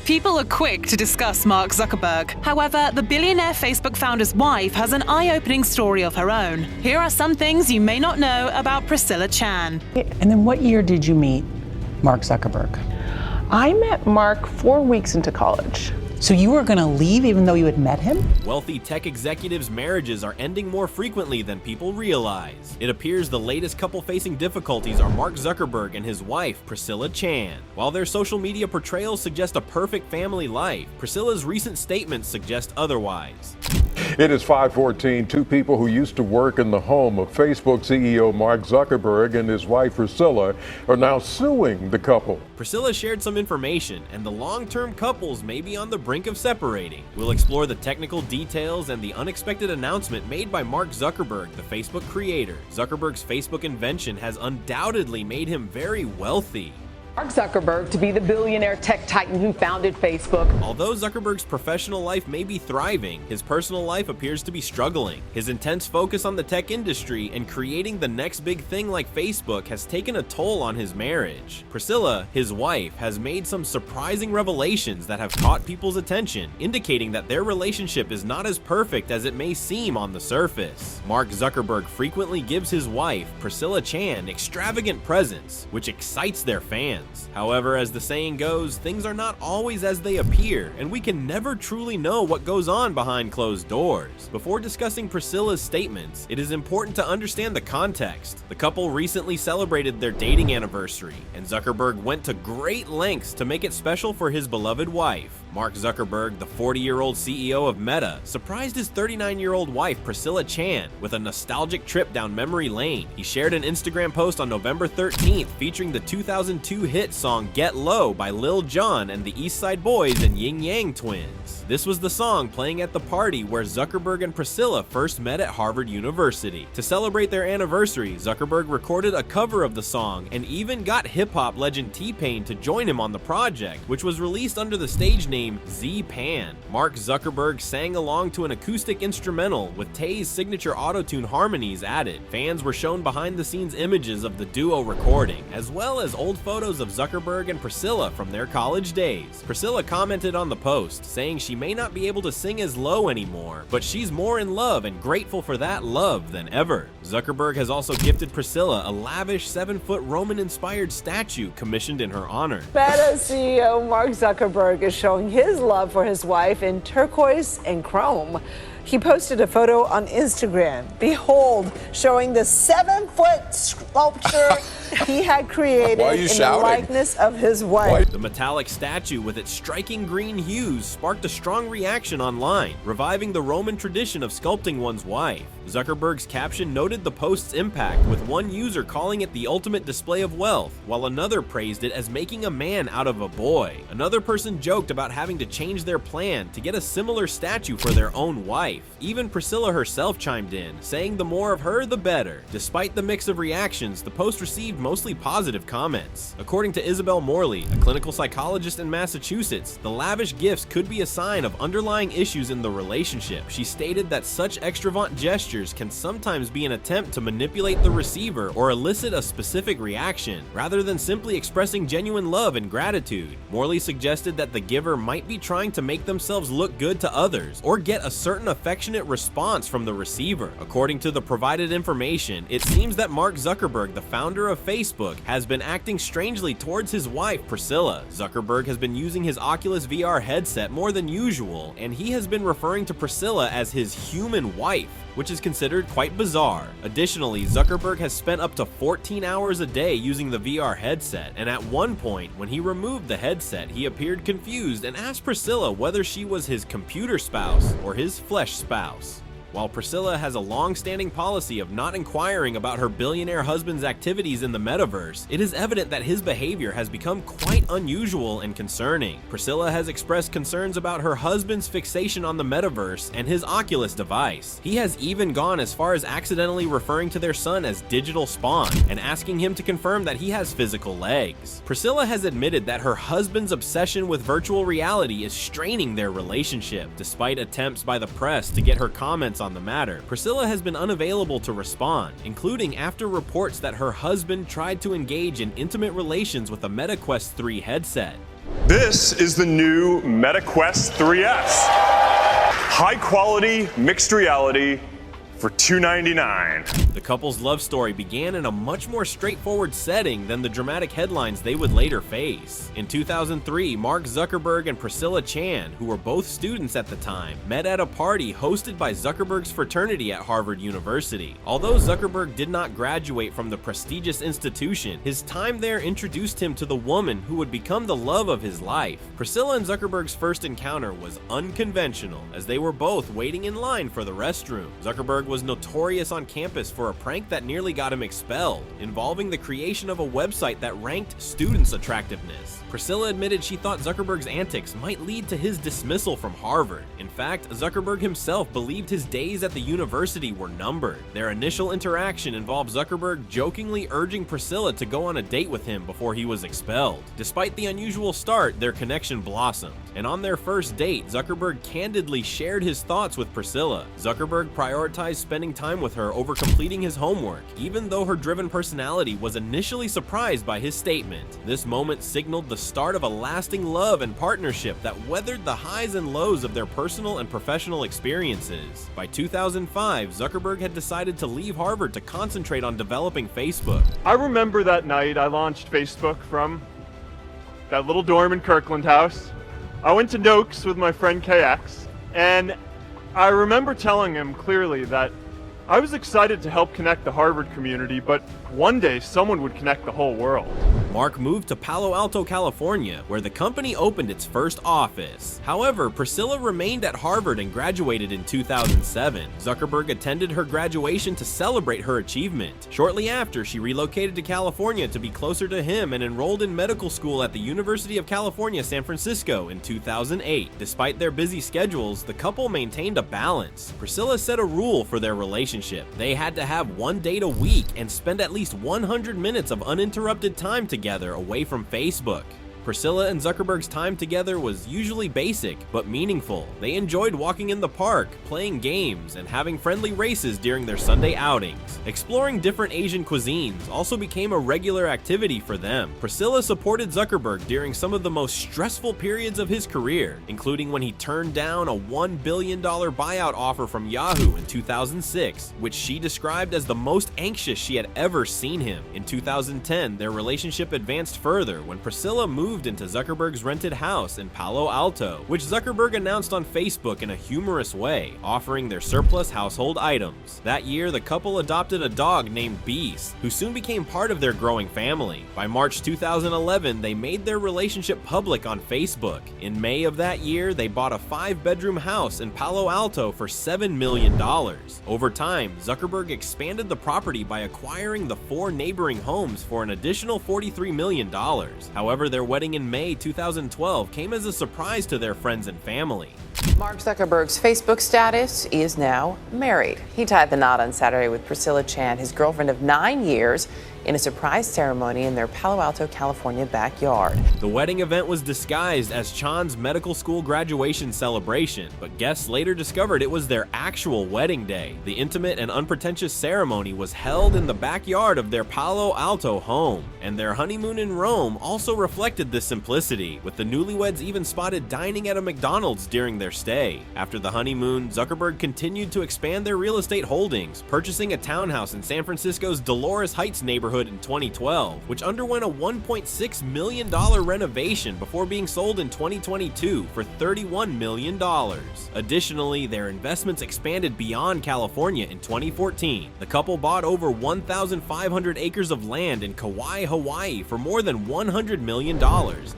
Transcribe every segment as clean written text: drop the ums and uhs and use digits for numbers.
People are quick to discuss Mark Zuckerberg. However, the billionaire Facebook founder's wife has an eye-opening story of her own. Here are some things you may not know about Priscilla Chan. And then what year did you meet Mark Zuckerberg? I met Mark 4 weeks into college. So you were going to leave even though you had met him? Wealthy tech executives' marriages are ending more frequently than people realize. It appears the latest couple facing difficulties are Mark Zuckerberg and his wife, Priscilla Chan. While their social media portrayals suggest a perfect family life, Priscilla's recent statements suggest otherwise. It is 5:14. Two people who used to work in the home of Facebook CEO Mark Zuckerberg and his wife Priscilla are now suing the couple. Priscilla shared some information, and the long-term couples may be on the brink of separating. We'll explore the technical details and the unexpected announcement made by Mark Zuckerberg, the Facebook creator. Zuckerberg's Facebook invention has undoubtedly made him very wealthy. Mark Zuckerberg to be the billionaire tech titan who founded Facebook. Although Zuckerberg's professional life may be thriving, his personal life appears to be struggling. His intense focus on the tech industry and creating the next big thing like Facebook has taken a toll on his marriage. Priscilla, his wife, has made some surprising revelations that have caught people's attention, indicating that their relationship is not as perfect as it may seem on the surface. Mark Zuckerberg frequently gives his wife, Priscilla Chan, extravagant presents, which excites their fans. However, as the saying goes, things are not always as they appear, and we can never truly know what goes on behind closed doors. Before discussing Priscilla's statements, it is important to understand the context. The couple recently celebrated their dating anniversary, and Zuckerberg went to great lengths to make it special for his beloved wife. Mark Zuckerberg, the 40-year-old CEO of Meta, surprised his 39-year-old wife, Priscilla Chan, with a nostalgic trip down memory lane. He shared an Instagram post on November 13th featuring the 2002 hit song Get Low by Lil Jon and the East Side Boys and Yin Yang Twins. This was the song playing at the party where Zuckerberg and Priscilla first met at Harvard University. To celebrate their anniversary, Zuckerberg recorded a cover of the song and even got hip-hop legend T-Pain to join him on the project, which was released under the stage name Z-Pan. Mark Zuckerberg sang along to an acoustic instrumental with Tay's signature auto-tune harmonies added. Fans were shown behind-the-scenes images of the duo recording, as well as old photos of Zuckerberg and Priscilla from their college days. Priscilla commented on the post, saying she may not be able to sing as low anymore, but she's more in love and grateful for that love than ever. Zuckerberg has also gifted Priscilla a lavish 7-foot Roman-inspired statue commissioned in her honor. Meta CEO Mark Zuckerberg is showing his love for his wife in turquoise and chrome. He posted a photo on Instagram, behold, showing the 7-foot sculpture he had created in the likeness of his wife. The metallic statue with its striking green hues sparked a strong reaction online, reviving the Roman tradition of sculpting one's wife. Zuckerberg's caption noted the post's impact, with one user calling it the ultimate display of wealth, while another praised it as making a man out of a boy. Another person joked about having to change their plan to get a similar statue for their own wife. Even Priscilla herself chimed in, saying the more of her, the better. Despite the mix of reactions, the post received mostly positive comments. According to Isabel Morley, a clinical psychologist in Massachusetts, the lavish gifts could be a sign of underlying issues in the relationship. She stated that such extravagant gestures can sometimes be an attempt to manipulate the receiver or elicit a specific reaction, rather than simply expressing genuine love and gratitude. Morley suggested that the giver might be trying to make themselves look good to others, or get a certain affectionate response from the receiver. According to the provided information, it seems that Mark Zuckerberg, the founder of Facebook, has been acting strangely towards his wife, Priscilla. Zuckerberg has been using his Oculus VR headset more than usual, and he has been referring to Priscilla as his human wife, which is considered quite bizarre. Additionally, Zuckerberg has spent up to 14 hours a day using the VR headset, and at one point, when he removed the headset, he appeared confused and asked Priscilla whether she was his computer spouse or his flesh spouse. While Priscilla has a long-standing policy of not inquiring about her billionaire husband's activities in the metaverse, it is evident that his behavior has become quite unusual and concerning. Priscilla has expressed concerns about her husband's fixation on the metaverse and his Oculus device. He has even gone as far as accidentally referring to their son as digital spawn and asking him to confirm that he has physical legs. Priscilla has admitted that her husband's obsession with virtual reality is straining their relationship. Despite attempts by the press to get her comments on the matter, Priscilla has been unavailable to respond, including after reports that her husband tried to engage in intimate relations with a Meta Quest 3 headset. This is the new Meta Quest 3S. High quality mixed reality for $299. The couple's love story began in a much more straightforward setting than the dramatic headlines they would later face. In 2003, Mark Zuckerberg and Priscilla Chan, who were both students at the time, met at a party hosted by Zuckerberg's fraternity at Harvard University. Although Zuckerberg did not graduate from the prestigious institution, his time there introduced him to the woman who would become the love of his life. Priscilla and Zuckerberg's first encounter was unconventional, as they were both waiting in line for the restroom. Zuckerberg was notorious on campus for a prank that nearly got him expelled, involving the creation of a website that ranked students' attractiveness. Priscilla admitted she thought Zuckerberg's antics might lead to his dismissal from Harvard. In fact, Zuckerberg himself believed his days at the university were numbered. Their initial interaction involved Zuckerberg jokingly urging Priscilla to go on a date with him before he was expelled. Despite the unusual start, their connection blossomed, and on their first date, Zuckerberg candidly shared his thoughts with Priscilla. Zuckerberg prioritized spending time with her over completing his homework, even though her driven personality was initially surprised by his statement. This moment signaled the start of a lasting love and partnership that weathered the highs and lows of their personal and professional experiences. By 2005, Zuckerberg had decided to leave Harvard to concentrate on developing Facebook. I remember that night I launched Facebook from that little dorm in Kirkland House. I went to Noakes with my friend KX, and I remember telling him clearly that I was excited to help connect the Harvard community, but one day someone would connect the whole world. Mark moved to Palo Alto, California, where the company opened its first office. However, Priscilla remained at Harvard and graduated in 2007. Zuckerberg attended her graduation to celebrate her achievement. Shortly after, she relocated to California to be closer to him and enrolled in medical school at the University of California, San Francisco in 2008. Despite their busy schedules, the couple maintained a balance. Priscilla set a rule for their relationship. They had to have one date a week and spend at least 100 minutes of uninterrupted time together away from Facebook. Priscilla and Zuckerberg's time together was usually basic, but meaningful. They enjoyed walking in the park, playing games, and having friendly races during their Sunday outings. Exploring different Asian cuisines also became a regular activity for them. Priscilla supported Zuckerberg during some of the most stressful periods of his career, including when he turned down a $1 billion buyout offer from Yahoo in 2006, which she described as the most anxious she had ever seen him. In 2010, their relationship advanced further when Priscilla moved into Zuckerberg's rented house in Palo Alto, which Zuckerberg announced on Facebook in a humorous way, offering their surplus household items. That year, the couple adopted a dog named Beast, who soon became part of their growing family. By March 2011, they made their relationship public on Facebook. In May of that year, they bought a 5-bedroom house in Palo Alto for $7 million. Over time, Zuckerberg expanded the property by acquiring the 4 neighboring homes for an additional $43 million. However, their wedding in May 2012 came as a surprise to their friends and family. Mark Zuckerberg's Facebook status is now married. He tied the knot on Saturday with Priscilla Chan, his girlfriend of 9 years, in a surprise ceremony in their Palo Alto, California backyard. The wedding event was disguised as Chan's medical school graduation celebration, but guests later discovered it was their actual wedding day. The intimate and unpretentious ceremony was held in the backyard of their Palo Alto home, and their honeymoon in Rome also reflected this simplicity, with the newlyweds even spotted dining at a McDonald's during their stay. After the honeymoon, Zuckerberg continued to expand their real estate holdings, purchasing a townhouse in San Francisco's Dolores Heights neighborhood in 2012, which underwent a $1.6 million renovation before being sold in 2022 for $31 million. Additionally, their investments expanded beyond California in 2014. The couple bought over 1,500 acres of land in Kauai, Hawaii for more than $100 million,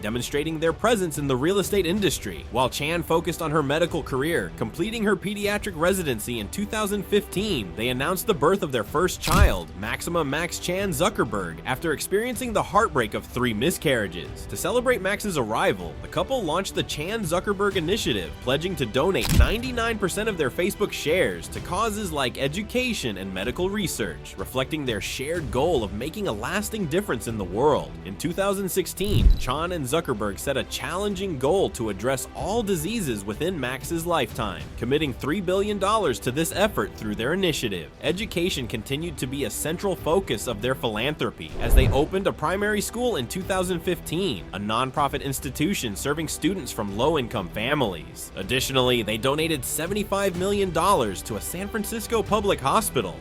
demonstrating their presence in the real estate industry. While Chan focused on her medical career, completing her pediatric residency in 2015, they announced the birth of their first child, Maxima Max Chan Zuckerberg, after experiencing the heartbreak of 3 miscarriages. To celebrate Max's arrival, the couple launched the Chan Zuckerberg Initiative, pledging to donate 99% of their Facebook shares to causes like education and medical research, reflecting their shared goal of making a lasting difference in the world. In 2016, Chan and Zuckerberg set a challenging goal to address all diseases within Max's lifetime, committing $3 billion to this effort through their initiative. Education continued to be a central focus of their philanthropy philanthropy, as they opened a primary school in 2015, a nonprofit institution serving students from low-income families. Additionally, they donated $75 million to a San Francisco public hospital.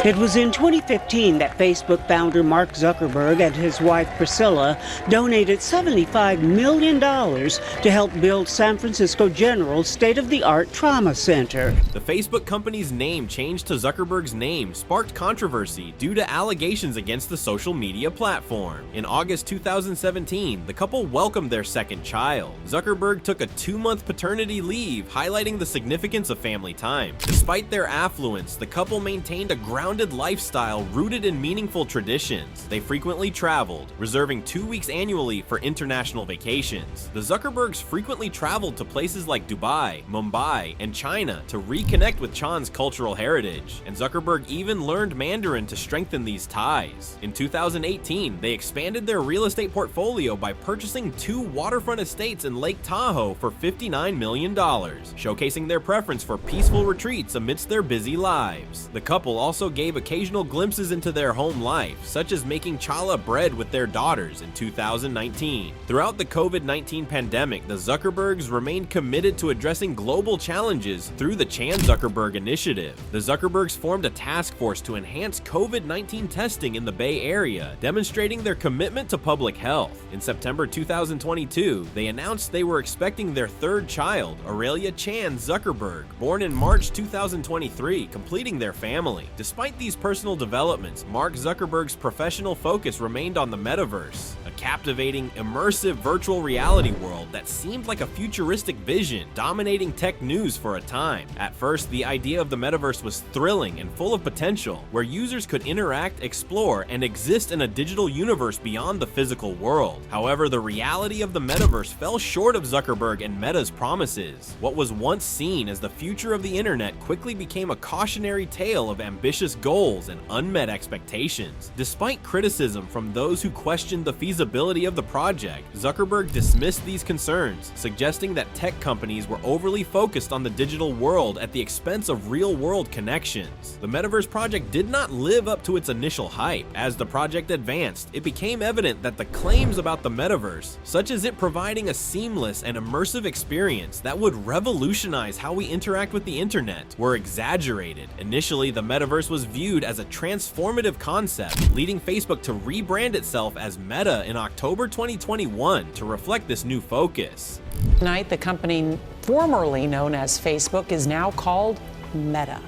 It was in 2015 that Facebook founder Mark Zuckerberg and his wife Priscilla donated $75 million to help build San Francisco General's state-of-the-art trauma center. The Facebook company's name change to Zuckerberg's name sparked controversy due to allegations against the social media platform. In August 2017, the couple welcomed their second child. Zuckerberg took a 2-month paternity leave, highlighting the significance of family time. Despite their affluence, the couple maintained a grounded lifestyle rooted in meaningful traditions. They frequently traveled, reserving 2 weeks annually for international vacations. The Zuckerbergs frequently traveled to places like Dubai, Mumbai, and China to reconnect with Chan's cultural heritage, and Zuckerberg even learned Mandarin to strengthen these ties. In 2018, they expanded their real estate portfolio by purchasing 2 waterfront estates in Lake Tahoe for $59 million, showcasing their preference for peaceful retreats amidst their busy lives. The couple also gave occasional glimpses into their home life, such as making challah bread with their daughters in 2019. Throughout the COVID-19 pandemic, the Zuckerbergs remained committed to addressing global challenges through the Chan Zuckerberg Initiative. The Zuckerbergs formed a task force to enhance COVID-19 testing in the Bay Area, demonstrating their commitment to public health. In September 2022, they announced they were expecting their 3rd child, Aurelia Chan Zuckerberg, born in March 2023, completing their family. Despite these personal developments, Mark Zuckerberg's professional focus remained on the metaverse, a captivating, immersive virtual reality world that seemed like a futuristic vision, dominating tech news for a time. At first, the idea of the metaverse was thrilling and full of potential, where users could interact, explore, and exist in a digital universe beyond the physical world. However, the reality of the metaverse fell short of Zuckerberg and Meta's promises. What was once seen as the future of the internet quickly became a cautionary tale of ambitious goals and unmet expectations. Despite criticism from those who questioned the feasibility of the project, Zuckerberg dismissed these concerns, suggesting that tech companies were overly focused on the digital world at the expense of real-world connections. The Metaverse project did not live up to its initial hype. As the project advanced, it became evident that the claims about the Metaverse, such as it providing a seamless and immersive experience that would revolutionize how we interact with the internet, were exaggerated. Initially, the Metaverse was viewed as a transformative concept, leading Facebook to rebrand itself as Meta in October 2021 to reflect this new focus. Tonight, the company formerly known as Facebook is now called Meta.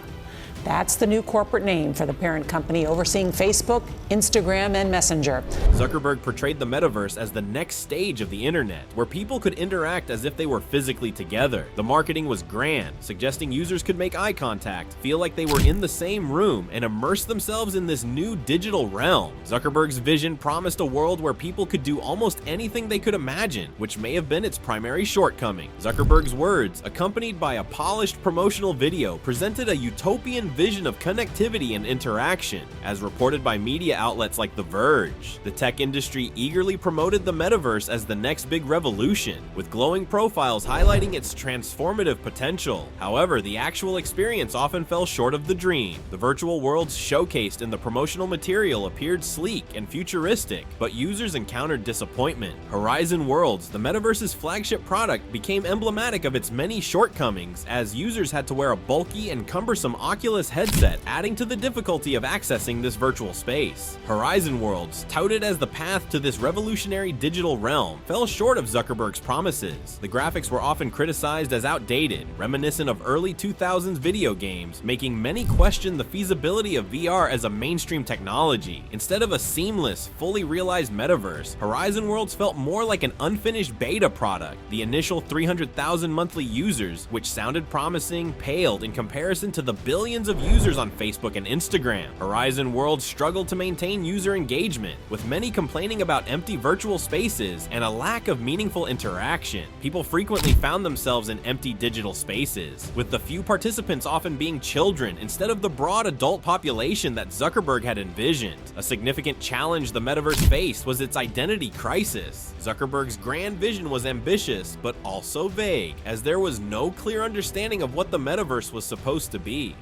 That's the new corporate name for the parent company overseeing Facebook, Instagram, and Messenger. Zuckerberg portrayed the metaverse as the next stage of the internet, where people could interact as if they were physically together. The marketing was grand, suggesting users could make eye contact, feel like they were in the same room, and immerse themselves in this new digital realm. Zuckerberg's vision promised a world where people could do almost anything they could imagine, which may have been its primary shortcoming. Zuckerberg's words, accompanied by a polished promotional video, presented a utopian vision of connectivity and interaction. As reported by media outlets like The Verge, the tech industry eagerly promoted the metaverse as the next big revolution, with glowing profiles highlighting its transformative potential. However, the actual experience often fell short of the dream. The virtual worlds showcased in the promotional material appeared sleek and futuristic, but users encountered disappointment. Horizon Worlds, the metaverse's flagship product, became emblematic of its many shortcomings, as users had to wear a bulky and cumbersome Oculus headset, adding to the difficulty of accessing this virtual space. Horizon Worlds, touted as the path to this revolutionary digital realm, fell short of Zuckerberg's promises. The graphics were often criticized as outdated, reminiscent of early 2000s video games, making many question the feasibility of VR as a mainstream technology. Instead of a seamless, fully realized metaverse, Horizon Worlds felt more like an unfinished beta product. The initial 300,000 monthly users, which sounded promising, paled in comparison to the billions of users on Facebook and Instagram. Horizon Worlds struggled to maintain user engagement, with many complaining about empty virtual spaces and a lack of meaningful interaction. People frequently found themselves in empty digital spaces, with the few participants often being children instead of the broad adult population that Zuckerberg had envisioned. A significant challenge the metaverse faced was its identity crisis. Zuckerberg's grand vision was ambitious, but also vague, as there was no clear understanding of what the metaverse was supposed to be.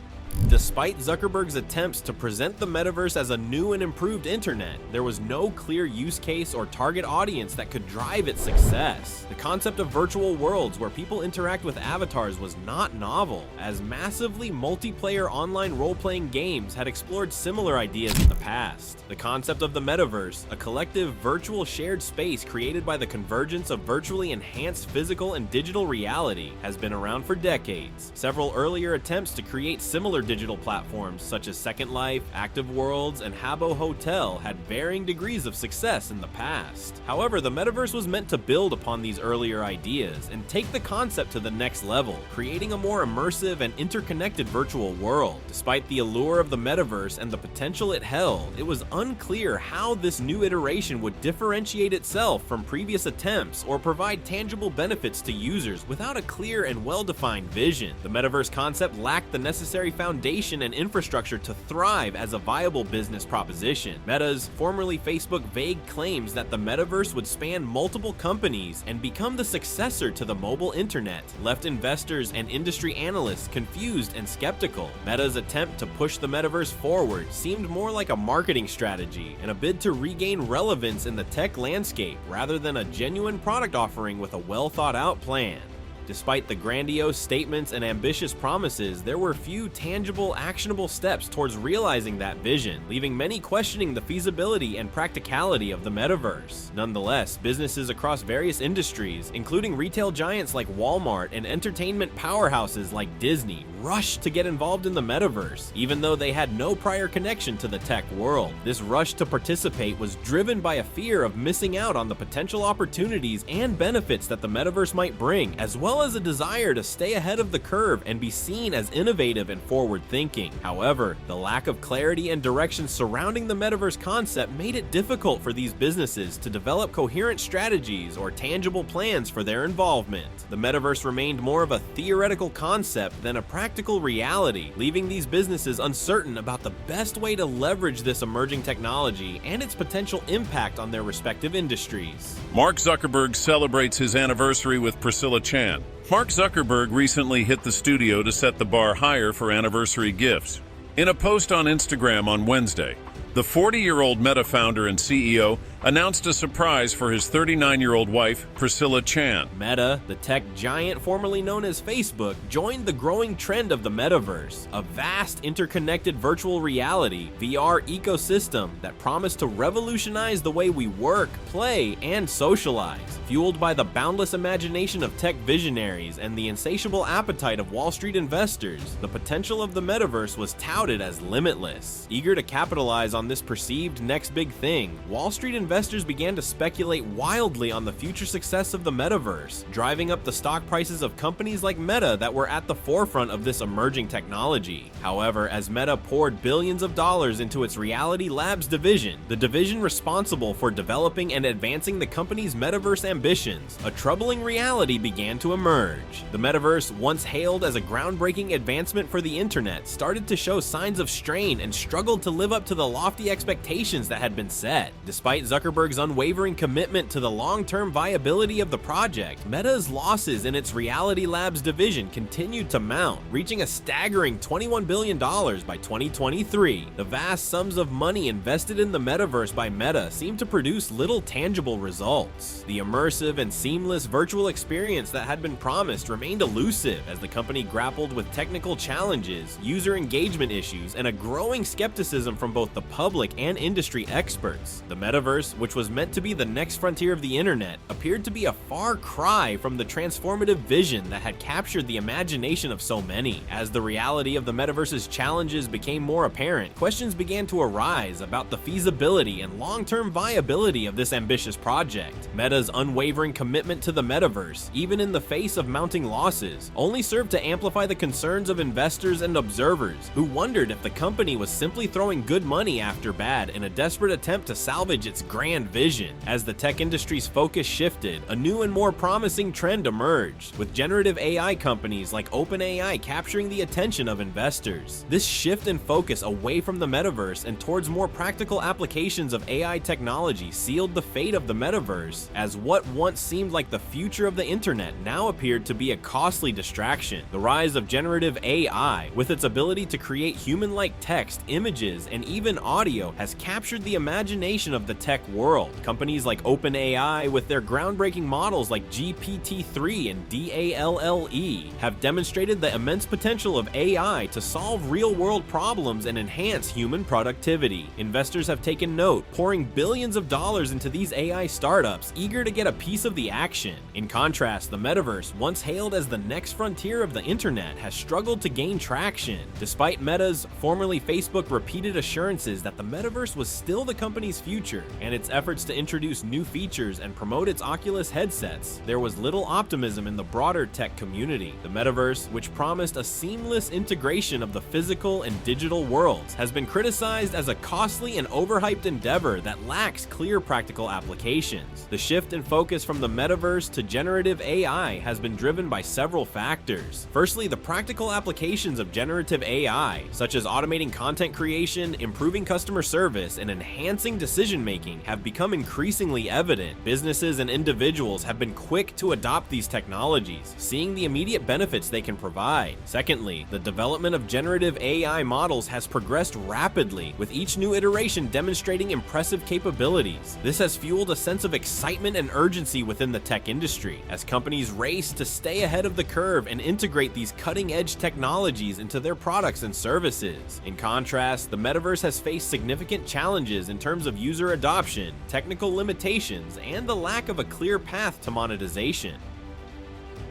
Despite Zuckerberg's attempts to present the metaverse as a new and improved internet, there was no clear use case or target audience that could drive its success. The concept of virtual worlds where people interact with avatars was not novel, as massively multiplayer online role-playing games had explored similar ideas in the past. The concept of the metaverse, a collective virtual shared space created by the convergence of virtually enhanced physical and digital reality, has been around for decades. Several earlier attempts to create similar digital platforms such as Second Life, Active Worlds, and Habbo Hotel had varying degrees of success in the past. However, the metaverse was meant to build upon these earlier ideas and take the concept to the next level, creating a more immersive and interconnected virtual world. Despite the allure of the metaverse and the potential it held, it was unclear how this new iteration would differentiate itself from previous attempts or provide tangible benefits to users without a clear and well-defined vision. The metaverse concept lacked the necessary foundation and infrastructure to thrive as a viable business proposition. Meta's, formerly Facebook, vague claims that the metaverse would span multiple companies and become the successor to the mobile internet left investors and industry analysts confused and skeptical. Meta's attempt to push the metaverse forward seemed more like a marketing strategy and a bid to regain relevance in the tech landscape rather than a genuine product offering with a well-thought-out plan. Despite the grandiose statements and ambitious promises, there were few tangible, actionable steps towards realizing that vision, leaving many questioning the feasibility and practicality of the metaverse. Nonetheless, businesses across various industries, including retail giants like Walmart and entertainment powerhouses like Disney, rushed to get involved in the metaverse, even though they had no prior connection to the tech world. This rush to participate was driven by a fear of missing out on the potential opportunities and benefits that the metaverse might bring, as well as a desire to stay ahead of the curve and be seen as innovative and forward-thinking. However, the lack of clarity and direction surrounding the metaverse concept made it difficult for these businesses to develop coherent strategies or tangible plans for their involvement. The metaverse remained more of a theoretical concept than a practical reality, leaving these businesses uncertain about the best way to leverage this emerging technology and its potential impact on their respective industries. Mark Zuckerberg celebrates his anniversary with Priscilla Chan. Mark Zuckerberg recently hit the studio to set the bar higher for anniversary gifts. In a post on Instagram on Wednesday, the 40-year-old Meta founder and CEO announced a surprise for his 39-year-old wife, Priscilla Chan. Meta, the tech giant formerly known as Facebook, joined the growing trend of the metaverse, a vast interconnected virtual reality (VR) ecosystem that promised to revolutionize the way we work, play, and socialize. Fueled by the boundless imagination of tech visionaries and the insatiable appetite of Wall Street investors, the potential of the metaverse was touted as limitless. Eager to capitalize on this perceived next big thing, Wall Street investors began to speculate wildly on the future success of the metaverse, driving up the stock prices of companies like Meta that were at the forefront of this emerging technology. However, as Meta poured billions of dollars into its Reality Labs division, the division responsible for developing and advancing the company's metaverse ambitions, a troubling reality began to emerge. The metaverse, once hailed as a groundbreaking advancement for the internet, started to show signs of strain and struggled to live up to the lofty expectations that had been set. Despite Zuckerberg's unwavering commitment to the long-term viability of the project, Meta's losses in its Reality Labs division continued to mount, reaching a staggering $21 billion by 2023. The vast sums of money invested in the metaverse by Meta seemed to produce little tangible results. The immersive and seamless virtual experience that had been promised remained elusive as the company grappled with technical challenges, user engagement issues, and a growing skepticism from both the public and industry experts. The metaverse, which was meant to be the next frontier of the internet, appeared to be a far cry from the transformative vision that had captured the imagination of so many. As the reality of the metaverse's challenges became more apparent, questions began to arise about the feasibility and long-term viability of this ambitious project. Meta's unwavering commitment to the metaverse, even in the face of mounting losses, only served to amplify the concerns of investors and observers who wondered if the company was simply throwing good money after bad in a desperate attempt to salvage its grand vision. As the tech industry's focus shifted, a new and more promising trend emerged, with generative AI companies like OpenAI capturing the attention of investors. This shift in focus away from the metaverse and towards more practical applications of AI technology sealed the fate of the metaverse, as what once seemed like the future of the internet now appeared to be a costly distraction. The rise of generative AI, with its ability to create human-like text, images, and even audio, has captured the imagination of the tech world. Companies like OpenAI, with their groundbreaking models like GPT-3 and DALL-E, have demonstrated the immense potential of AI to solve real-world problems and enhance human productivity. Investors have taken note, pouring billions of dollars into these AI startups, eager to get a piece of the action. In contrast, the metaverse, once hailed as the next frontier of the internet, has struggled to gain traction. Despite Meta's, formerly Facebook, repeated assurances that the metaverse was still the company's future, and its efforts to introduce new features and promote its Oculus headsets, there was little optimism in the broader tech community. The metaverse, which promised a seamless integration of the physical and digital worlds, has been criticized as a costly and overhyped endeavor that lacks clear practical applications. The shift in focus from the metaverse to generative AI has been driven by several factors. Firstly, the practical applications of generative AI, such as automating content creation, improving customer service, and enhancing decision-making, have become increasingly evident. Businesses and individuals have been quick to adopt these technologies, seeing the immediate benefits they can provide. Secondly, the development of generative AI models has progressed rapidly, with each new iteration demonstrating impressive capabilities. This has fueled a sense of excitement and urgency within the tech industry, as companies race to stay ahead of the curve and integrate these cutting-edge technologies into their products and services. In contrast, the metaverse has faced significant challenges in terms of user adoption, technical limitations, and the lack of a clear path to monetization.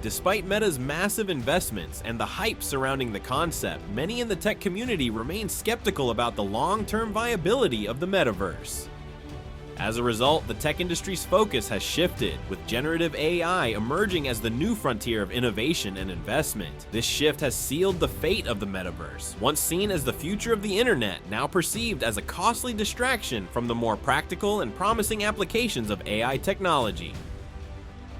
Despite Meta's massive investments and the hype surrounding the concept, many in the tech community remain skeptical about the long-term viability of the metaverse. As a result, the tech industry's focus has shifted, with generative AI emerging as the new frontier of innovation and investment. This shift has sealed the fate of the metaverse, once seen as the future of the internet, now perceived as a costly distraction from the more practical and promising applications of AI technology.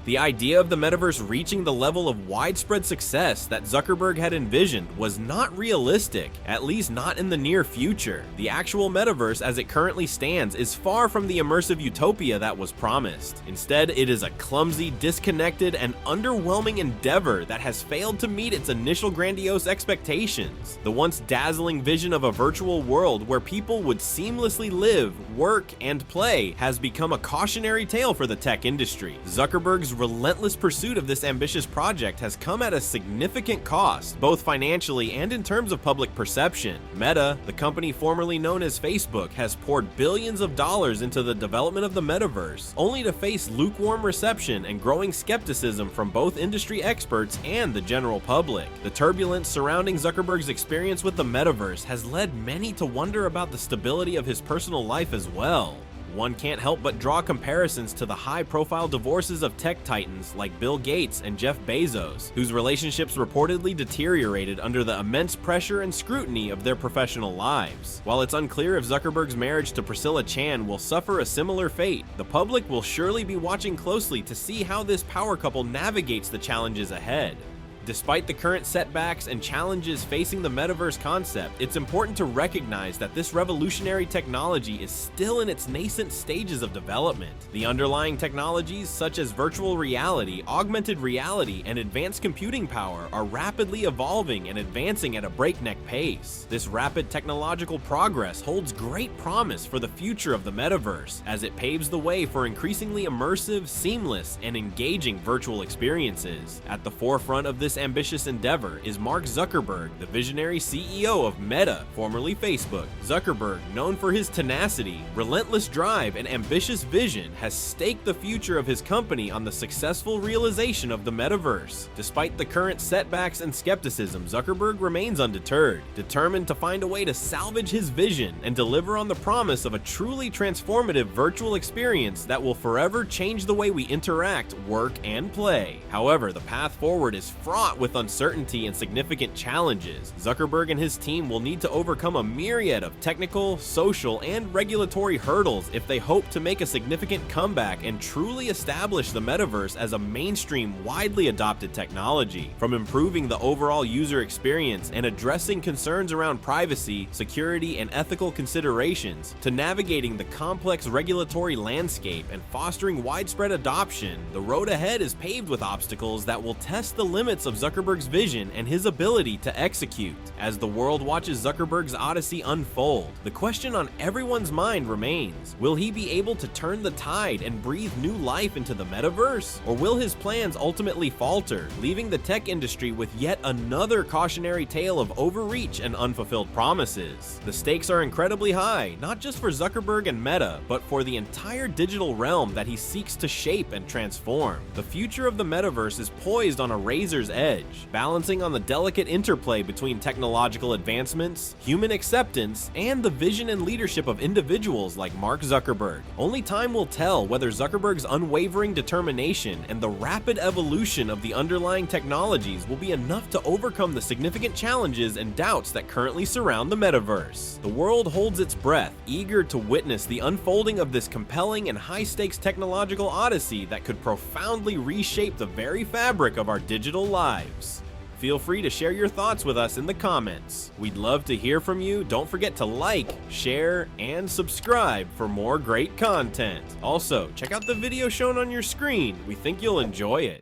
The idea of the metaverse reaching the level of widespread success that Zuckerberg had envisioned was not realistic, at least not in the near future. The actual metaverse as it currently stands is far from the immersive utopia that was promised. Instead, it is a clumsy, disconnected, and underwhelming endeavor that has failed to meet its initial grandiose expectations. The once dazzling vision of a virtual world where people would seamlessly live, work, and play has become a cautionary tale for the tech industry. Zuckerberg's relentless pursuit of this ambitious project has come at a significant cost, both financially and in terms of public perception. Meta, the company formerly known as Facebook, has poured billions of dollars into the development of the metaverse, only to face lukewarm reception and growing skepticism from both industry experts and the general public. The turbulence surrounding Zuckerberg's experience with the metaverse has led many to wonder about the stability of his personal life as well. One can't help but draw comparisons to the high-profile divorces of tech titans like Bill Gates and Jeff Bezos, whose relationships reportedly deteriorated under the immense pressure and scrutiny of their professional lives. While it's unclear if Zuckerberg's marriage to Priscilla Chan will suffer a similar fate, the public will surely be watching closely to see how this power couple navigates the challenges ahead. Despite the current setbacks and challenges facing the metaverse concept, it's important to recognize that this revolutionary technology is still in its nascent stages of development. The underlying technologies such as virtual reality, augmented reality, and advanced computing power are rapidly evolving and advancing at a breakneck pace. This rapid technological progress holds great promise for the future of the metaverse, as it paves the way for increasingly immersive, seamless, and engaging virtual experiences. At the forefront of this ambitious endeavor is Mark Zuckerberg, the visionary CEO of Meta, formerly Facebook. Zuckerberg, known for his tenacity, relentless drive, and ambitious vision, has staked the future of his company on the successful realization of the metaverse. Despite the current setbacks and skepticism, Zuckerberg remains undeterred, determined to find a way to salvage his vision and deliver on the promise of a truly transformative virtual experience that will forever change the way we interact, work, and play. However, the path forward is fraught fraught with uncertainty and significant challenges. Zuckerberg and his team will need to overcome a myriad of technical, social, and regulatory hurdles if they hope to make a significant comeback and truly establish the metaverse as a mainstream, widely adopted technology. From improving the overall user experience and addressing concerns around privacy, security, and ethical considerations, to navigating the complex regulatory landscape and fostering widespread adoption, the road ahead is paved with obstacles that will test the limits of Zuckerberg's vision and his ability to execute. As the world watches Zuckerberg's odyssey unfold, the question on everyone's mind remains: will he be able to turn the tide and breathe new life into the metaverse? Or will his plans ultimately falter, leaving the tech industry with yet another cautionary tale of overreach and unfulfilled promises? The stakes are incredibly high, not just for Zuckerberg and Meta, but for the entire digital realm that he seeks to shape and transform. The future of the metaverse is poised on a razor's edge, balancing on the delicate interplay between technological advancements, human acceptance, and the vision and leadership of individuals like Mark Zuckerberg. Only time will tell whether Zuckerberg's unwavering determination and the rapid evolution of the underlying technologies will be enough to overcome the significant challenges and doubts that currently surround the metaverse. The world holds its breath, eager to witness the unfolding of this compelling and high-stakes technological odyssey that could profoundly reshape the very fabric of our digital lives. Feel free to share your thoughts with us in the comments. We'd love to hear from you. Don't forget to like, share, and subscribe for more great content. Also, check out the video shown on your screen. We think you'll enjoy it.